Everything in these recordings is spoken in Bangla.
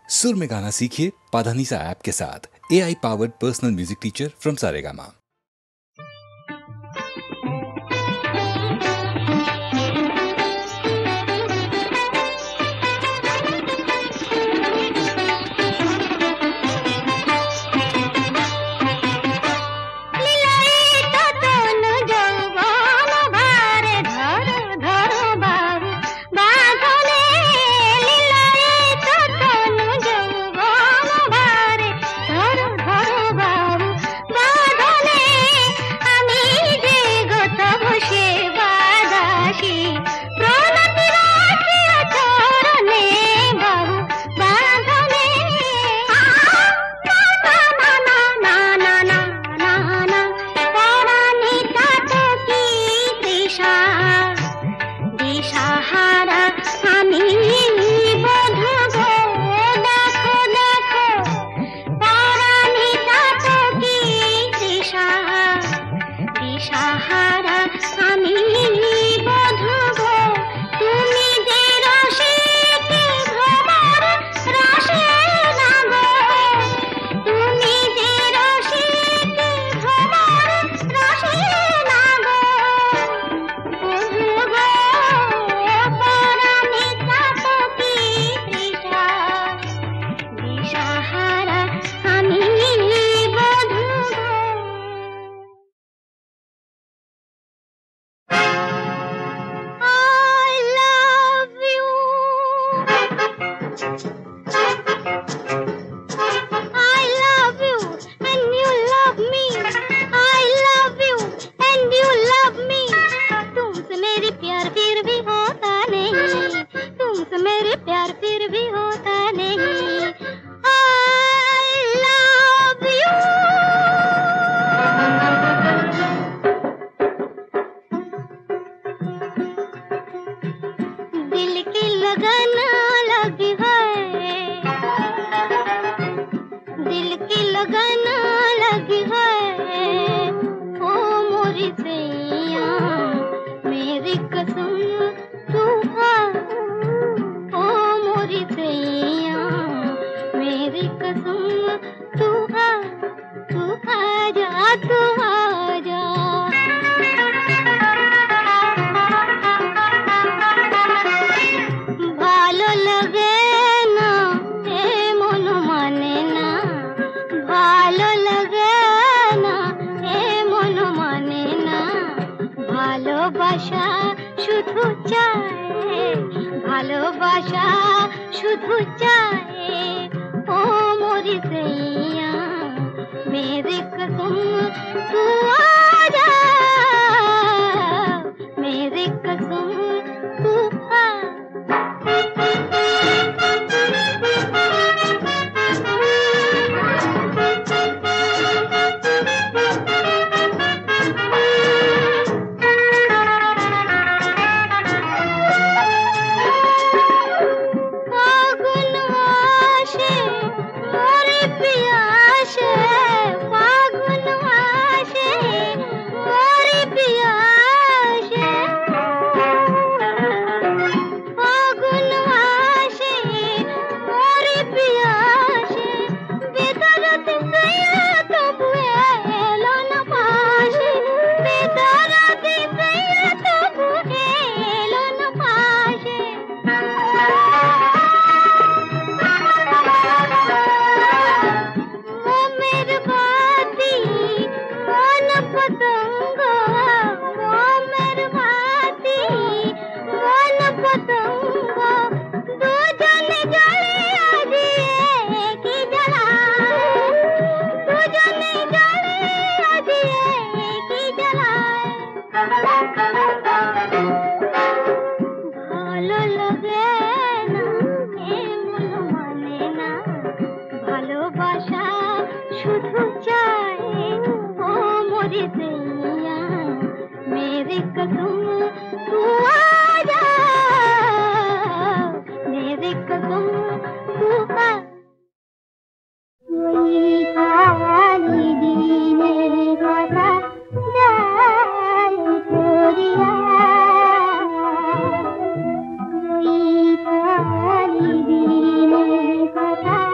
सुर में गाना सीखिए पाधानीसा ऐप के साथ। AI powered personal music teacher from Saregama. কথা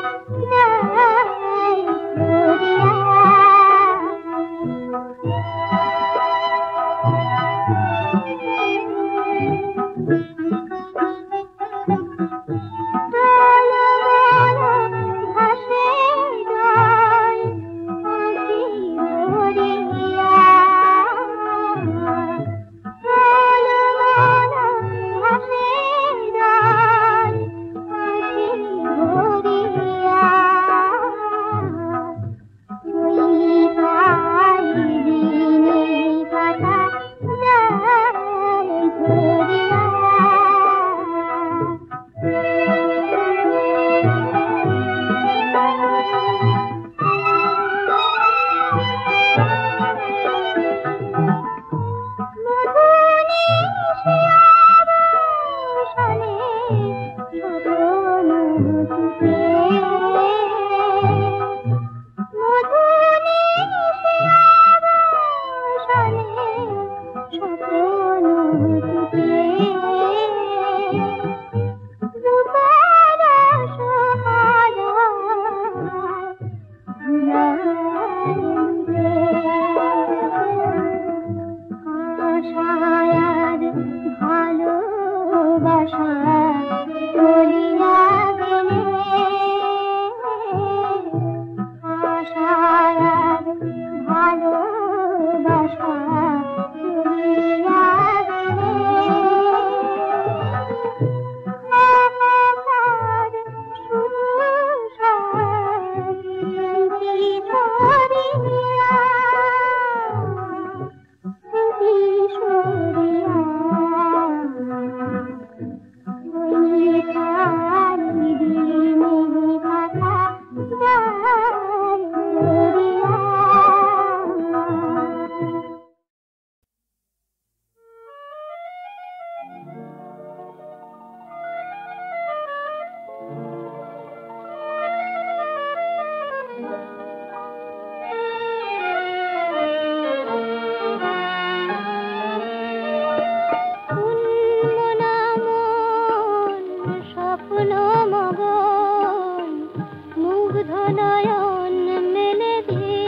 নয়ন মেলে দিয়ে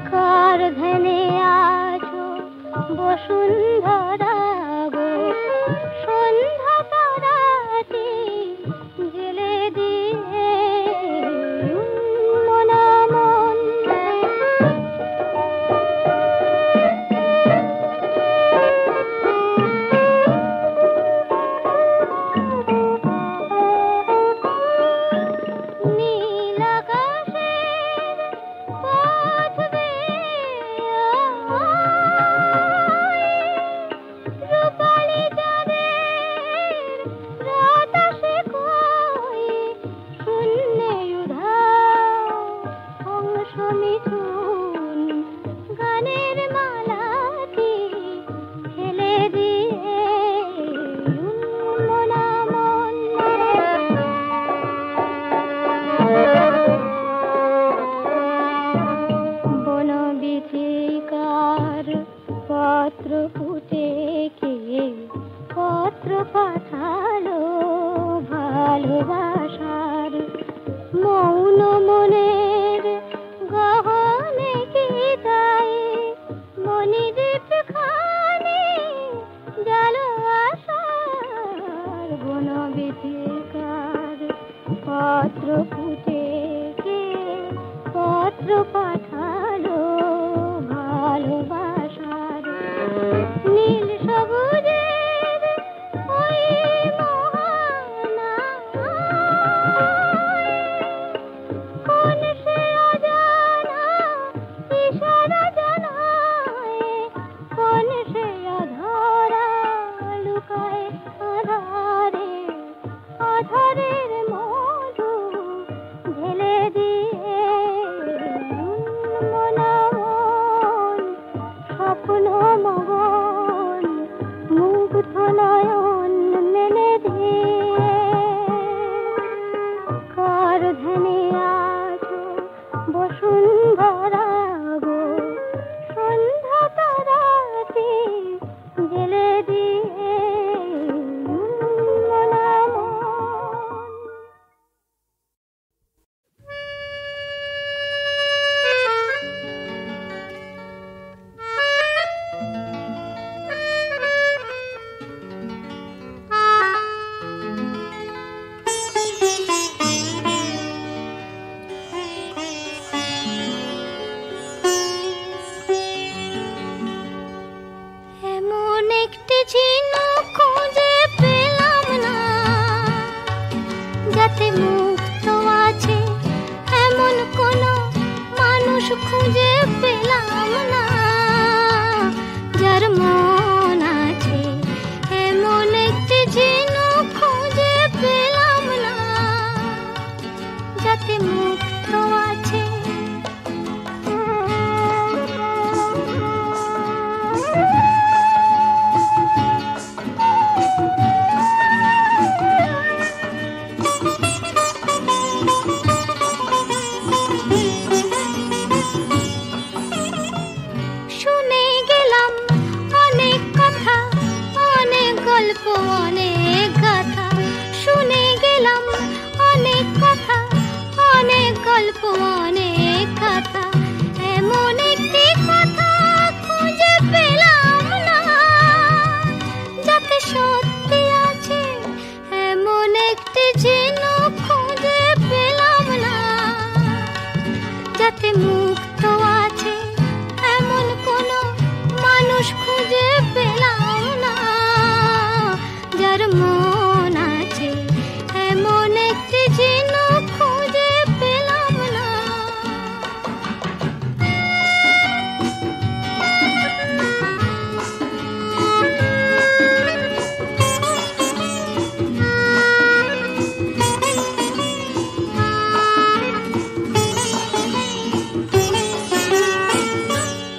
কার ধ্যানে আছো বসুন্ধরা গো সন্ধ্যা তারাটি জেলে দিয়ে মনা মন নীল আকাশের পথ বেয়ে রূপালি চাঁদের রাত আসে কই শূন্যে উধাও অংশ মিথুন গানের মালাটি ফেলে দিয়ে মনা মন বনবিথিকার পত্র ফুটে কে পত্র পাঠালো ভালোবাসার মৌন মনের গহনে কি তাই মনিদীপ খানে জালো আশার বনবিথিকার পত্র ফুটে কে পত্র পাঠালো ভালোবাসার নীল সবুজের ওই মোহনায় কোন সে অজানা ইশারা জানায় কোন সে অধরা লুকায় আধারে আধারের মধু ঢেলে দিয়ে মনা মন স্বপ্ন মগন মুগ্ধ নয়ন মেলে দিয়ে কার ধ্যানে আছো বসুন্ধরা গো সন্ধ্যা তারাটি জেলে দিয়ে মনা মন এমন একটি ঝিনুক খুঁজে পেলাম না যাতে মুক্ত আছে এমন কোনো মানুষ খুঁজে পেলাম না যার মন আছে এমন একটি ঝিনুক খুঁজে পেলাম না যাতে মুক্ত আছে শুনে গেলাম অনেক কথা অনেক গল্প অনেক গাথা শুনে গেলাম অনেক কথা অনেক গল্প অনেক গাথা এমন একটি কথা খুঁজে পেলাম না যাতে সত্যি আছে এমন একটি ঝিনুক খুঁজে পেলাম না যাতে মুক্ত আছে এমন কোনো মানুষ খুঁজে পেলাম না যার মন আছে এমন একটি ঝিনুক খুঁজে পেলাম না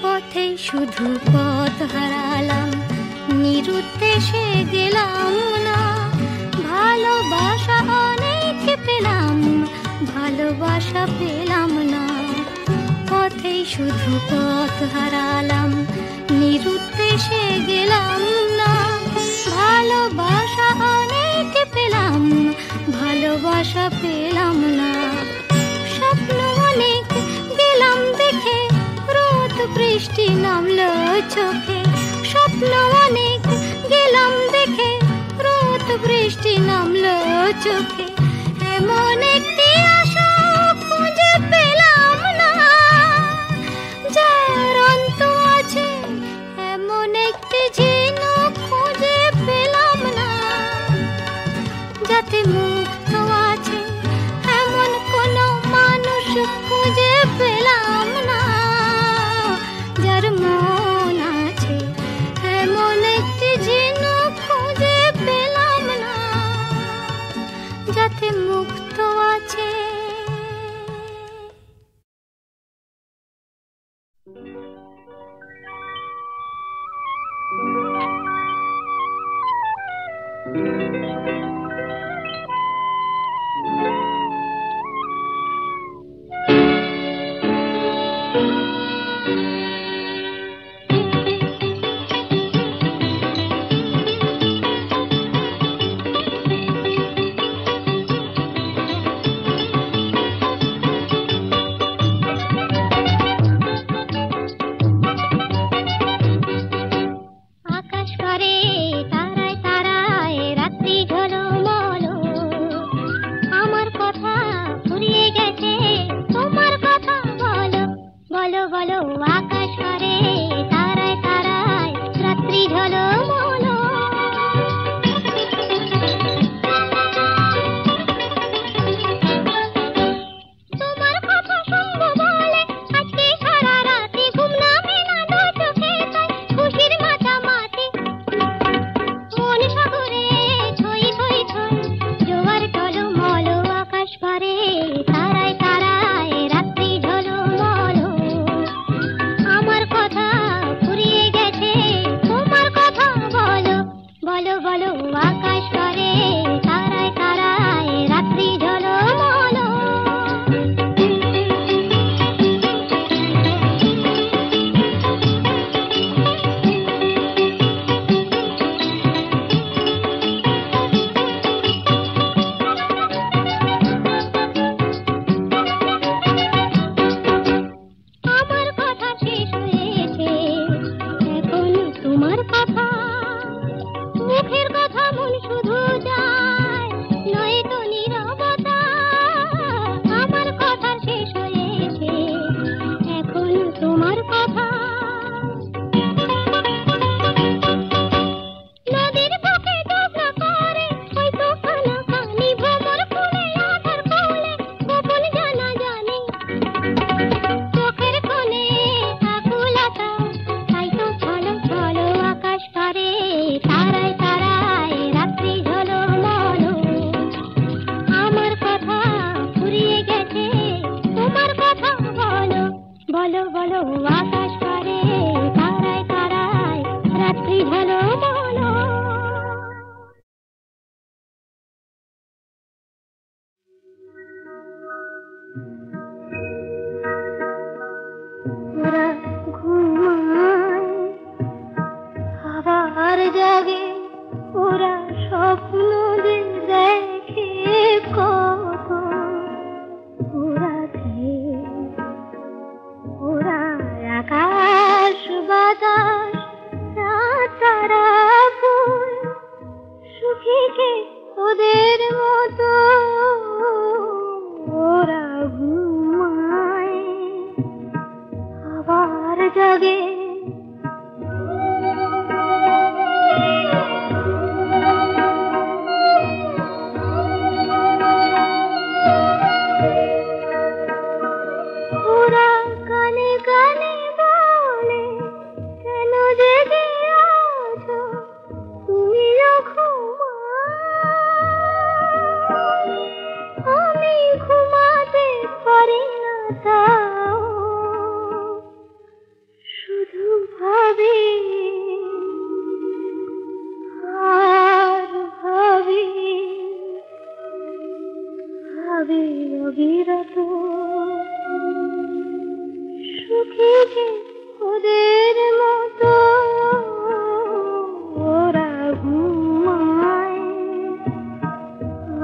পথে শুধু পথ হারালাম নিরুদ্দেশে গেলাম না ভালোবাসা অনেক পেলাম ভালোবাসা পেলাম না পথেই শুধু পথ হারালাম নিরুদ্দেশে গেলাম না ভালোবাসা অনেক পেলাম ভালোবাসা আশা পেলাম না। স্বপ্ন অনেক গেলাম দেখে, রোদ বৃষ্টি নামলো চোখে। স্বপ্ন অনেক গেলাম দেখে, রোদ বৃষ্টি নামলো চোখে। এমন একটি আশা খুঁজে পেলাম না, যার অন্ত আছে এমন একটি ঝিনুক খুঁজে পেলাম না। যাতে মুক্ত আছে এমন কোন মানুষ খুঁজে পেলাম না, যার মন আছে এমন একটি ঝিনুক খুঁজে পেলাম না, যাতে মুক্ত আছে।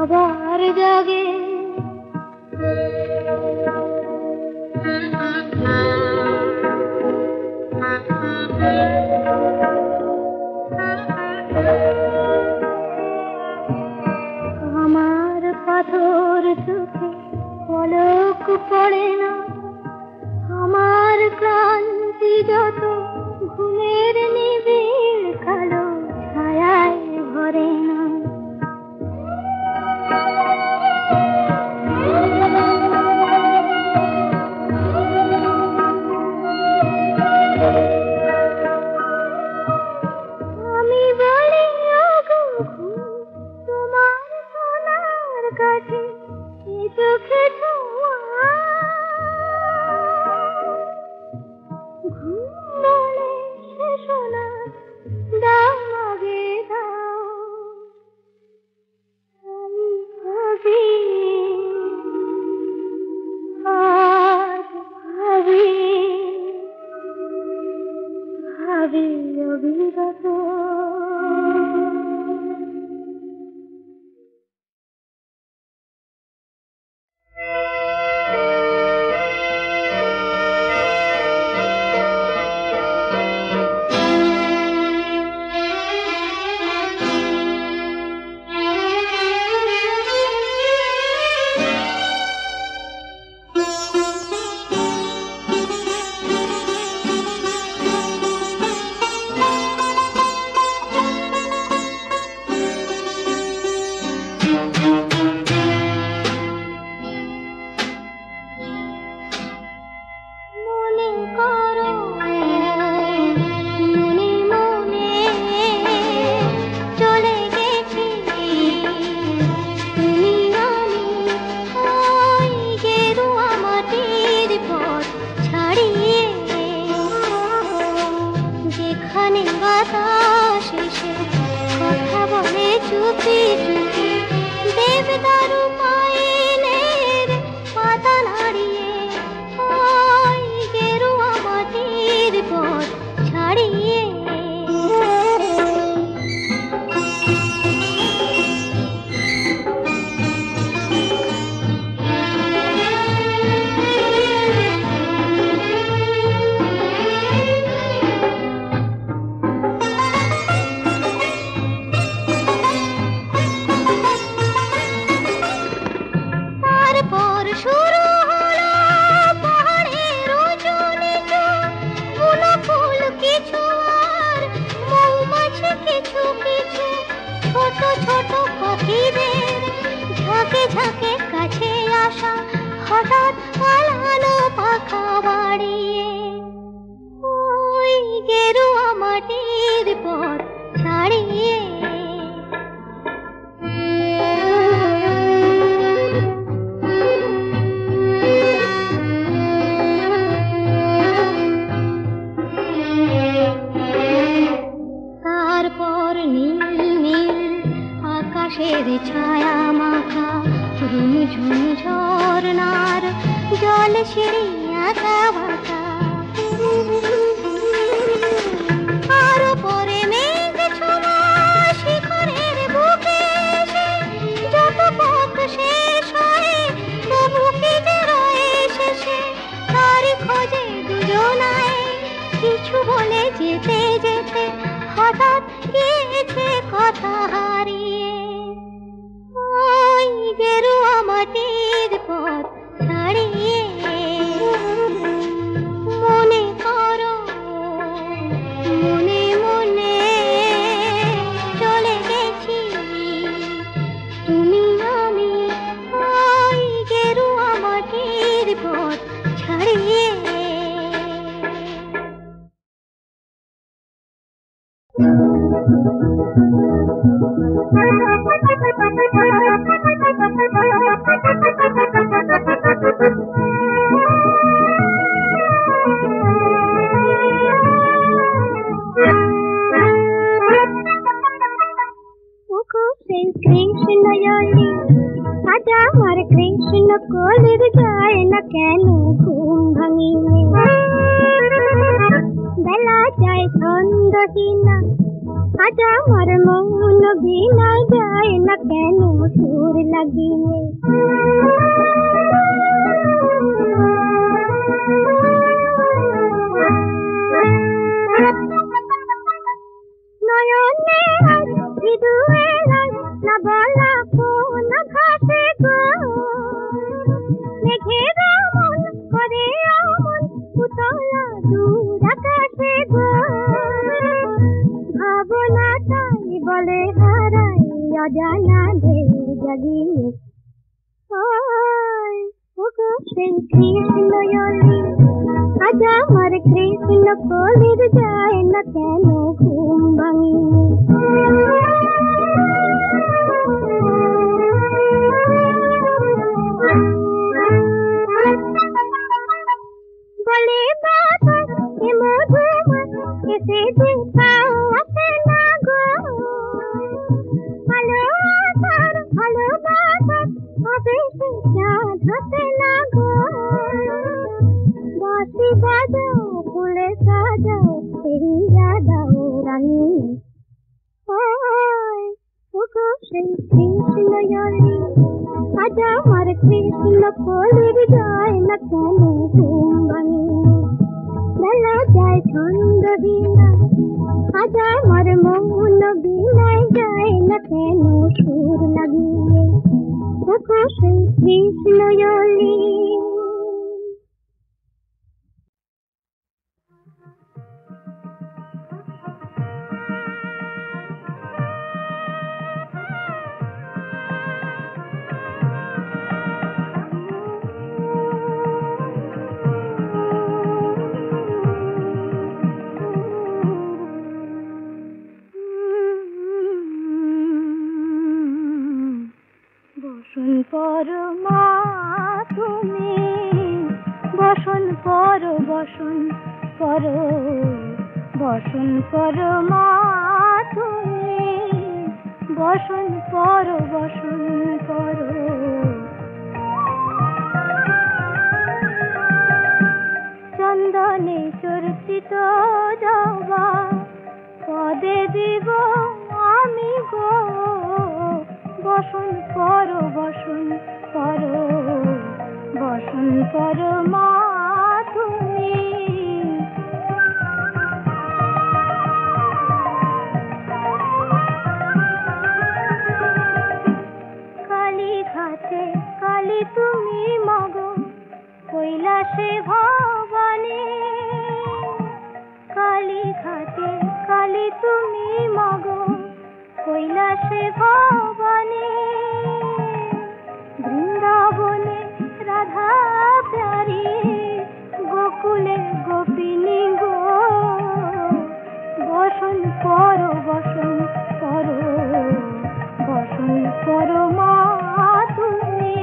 আবার আধার জাগে আমার পাথর চোখে পলক পড়ে না, আমার ক্লান্তি যত ঘুমের নিবিড় কালো ছায়ায় ভরে না। আমি বলি ওগো ঘুম, তোমার সোনার কাছে এ চোখে ছোঁয়া। ঘুম বলে সে সোনা দাও আগে দাও, আমি ভাবি আর ভাবি ভাবি অবিরত। লাগিয়ে নয়নে মৃদুয়ে না বলা কোন ভাষে গো মেঘের মন করে আমন উতলা দূর আকাশে গো ভাবনা তাই বলে হারাই অজানা ঢেউ জাগিয়ে ওই ওগো সেই কৃষ্ণয়লি আজ আমার কৃষ্ণ কলির যায় না কেন ঘুম ভাঙিয়ে বলে বাবা এ মধুমা এসে দিন পাওয়াতে না গো ভালোবাসার আবেশে চাঁদ হাতে না গো বাঁশি বাজাও ফুলে সাজাও ফিরিয়া দাও রানী ওই ওগো সেই কৃষ্ণয়লি আজ আমার কৃষ্ণ কলির যায় না কেন ঘুম ভাঙিয়ে বেলা যায় ছন্দহীনা আজ আমার মন বিনায় যায় না কেন সুর লাগিয়ে ওগো সেই কৃষ্ণয়লি বসন পর মা তুমি বসন পর বসন পর বসন পর মা তুমি বসন পর বসন পর চন্দনে চর্চিত জবা পদে দিব আমি গো বসন পর বসন পর বসন পর মা তুমি কালী ঘাটে কালী তুমি মগো কৈলাসে ভবানী কালী ঘাটে কালী তুমি মগো কৈলাসে ভবানী বৃন্দাবনে রাধা প্যারি গোকুলে গোপিনী গো বসন পর বসন পর বসন পর মা তুমি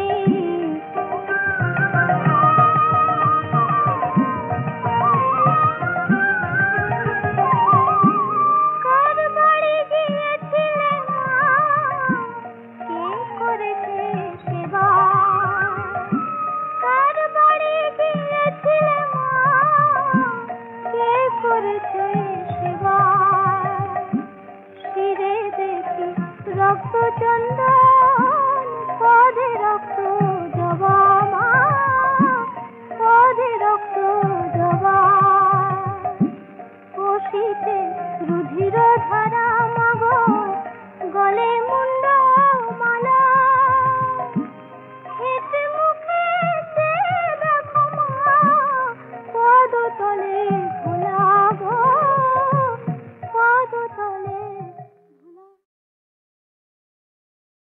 রক্ত চন্দন